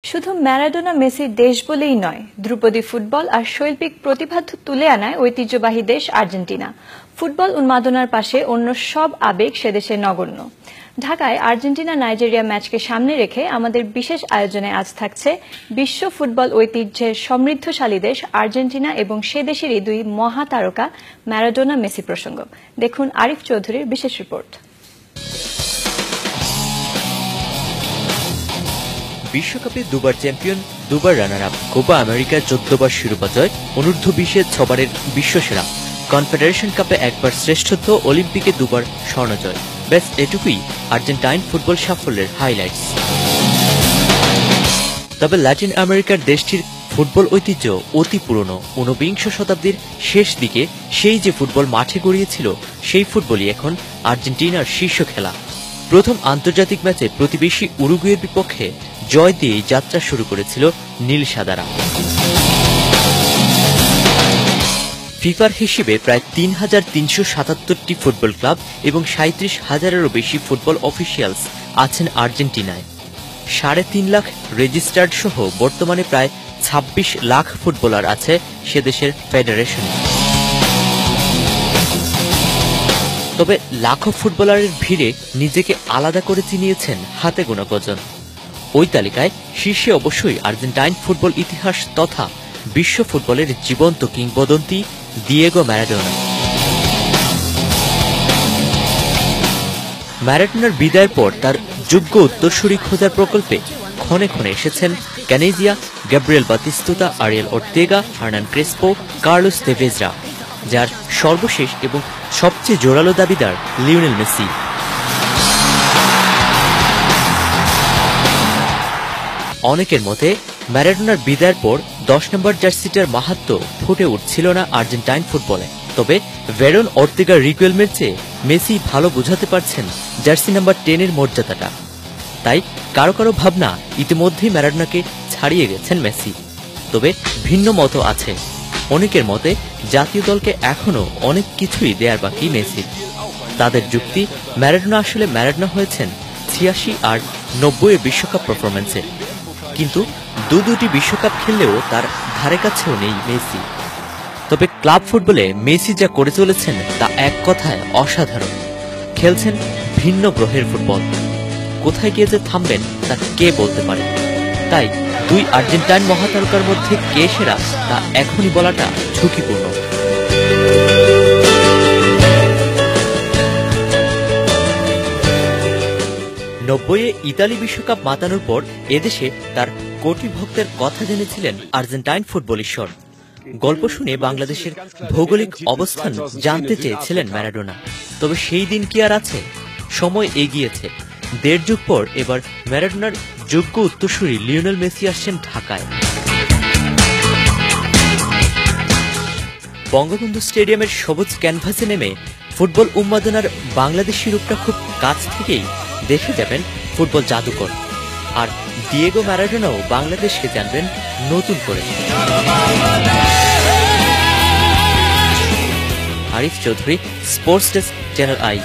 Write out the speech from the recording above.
শুধু ম্যারাডোনা মেসির দেশ বলেই নয়, ধ্রুপদী ফুটবল আর শৈল্পিক প্রতিভা তুলে আনায় ঐতিহ্যবাহী দেশ আর্জেন্টিনা। ফুটবল উন্মাদনার পাশে অন্য সব আবেগ সেদেশে নগণ্য। ঢাকায় আর্জেন্টিনা নাইজেরিয়া ম্যাচকে সামনে রেখে আমাদের বিশেষ আয়োজনে আজ থাকছে বিশ্ব ফুটবল ঐতিহ্যের সমৃদ্ধশালী দেশ আর্জেন্টিনা এবং সে দেশেরই দুই মহাতারকা ম্যারাডোনা মেসি প্রসঙ্গ। দেখুন আরিফ চৌধুরীর বিশেষ রিপোর্ট। বিশ্বকাপে দুবার চ্যাম্পিয়ন, দুবার রানার আপ, কোপা আমেরিকার 14 বার শিরোপা জয়, অনূর্ধ্ব 20-এ 6 বারের বিশ্বসেরা, কনফেডারেশন কাপে একবার শ্রেষ্ঠত্ব, অলিম্পিকে দুবার স্বর্ণ জয়। ব্যাস এটুকুই আর্জেন্টাইন ফুটবল সাফল্যের হাইলাইটস। তবে ল্যাটিন আমেরিকার দেশটির ফুটবল ঐতিহ্য অতি পুরনো। 19বিংশ শতাব্দীর শেষ দিকে সেই যে ফুটবল মাঠে গড়িয়েছিল, সেই ফুটবলই এখন আর্জেন্টিনার শীর্ষ খেলা। প্রথম আন্তর্জাতিক ম্যাচে প্রতিবেশী উরুগুয়ের বিপক্ষে জয় দিয়েই যাত্রা শুরু করেছিল নীল সাদারা। ফিফার হিসেবে প্রায় ৩,৩৭৭টি ফুটবল ক্লাব এবং ৩৭,০০০-এরও বেশি ফুটবল অফিসিয়ালস আছেন আর্জেন্টিনায়। ৩.৫ লাখ রেজিস্টার্ড সহ বর্তমানে প্রায় ২৬ লাখ ফুটবলার আছে সেদেশের ফেডারেশনে। তবে লাখো ফুটবলারের ভিড়ে নিজেকে আলাদা করে চিনিয়েছেন হাতে গোনা কজন। ওই তালিকায় শীর্ষে অবশ্যই আর্জেন্টাইন ফুটবল ইতিহাস তথা বিশ্ব ফুটবলের জীবন্ত কিংবদন্তি দিয়েগো ম্যারাডোনা। ম্যারাডোনার বিদায়ের পর তার যোগ্য উত্তরসূরি খোঁজার প্রকল্পে ক্ষণে ক্ষণে এসেছেন Caniggia, Gabriel Batistuta, Ariel Ortega, Hernan Crespo, Carlos তেভেজরা, যার সর্বশেষ এবং সবচেয়ে জোরালো দাবিদার লিওনেল মেসি। অনেকের মতে ম্যারাডোনার বিদায়ের পর 10 নম্বর জার্সিটার মাহাত্ম্য ফুটে উঠছিল না আর্জেন্টাইন ফুটবলে। তবে ভেরন ওর্তেগার রিকুয়েলমের চেয়ে মেসি ভালো বোঝাতে পারছেন জার্সি নাম্বার 10-এর মর্যাদাটা। তাই কারো কারো ভাবনা ইতিমধ্যেই ম্যারাডোনাকে ছাড়িয়ে গেছেন মেসি। তবে ভিন্ন মত আছে। অনেকের মতে জাতীয় দলকে এখনো অনেক কিছুই দেয়ার বাকি মেসির। তাদের যুক্তি, ম্যারাডোনা আসলে ম্যারাডোনা হয়েছেন 86 আর 90-এর বিশ্বকাপ পারফরম্যান্সে, কিন্তু দুটি বিশ্বকাপ খেললেও তার ধারে কাছেও নেই মেসি। তবে ক্লাব ফুটবলে মেসি যা করে চলেছেন তা এক কথায় অসাধারণ। খেলছেন ভিন্ন গ্রহের ফুটবল। কোথায় গিয়ে যে থামবেন তা কে বলতে পারে। তাই দুই আর্জেন্টাইন মহাতারকার মধ্যে কে সেরা তা এখনই বলাটা ঝুঁকিপূর্ণ। 90-এ ইতালি বিশ্বকাপ মাতানোর পর এদেশে তার কোটি ভক্তের কথা জেনেছিলেন আর্জেন্টাইন ফুটবল ঈশ্বর। গল্প শুনে বাংলাদেশের ভৌগোলিক অবস্থান জানতে চেয়েছিলেন ম্যারাডোনা। তবে সেই দিন কি আর আছে? সময় এগিয়েছে। ১.৫ যুগ পর এবার ম্যারাডোনার যোগ্য উত্তরসূরি লিওনেল মেসি আসছেন ঢাকায়। বঙ্গবন্ধু স্টেডিয়ামের সবুজ ক্যানভাসে নেমে ফুটবল উন্মাদনার বাংলাদেশি রূপটা খুব কাছ থেকেই দেখে যাবেন ফুটবল জাদুকর। আর দিয়েগো ম্যারাডোনাও বাংলাদেশকে জানবেন নতুন করে। Arif Chowdhury, sports desk, channel I.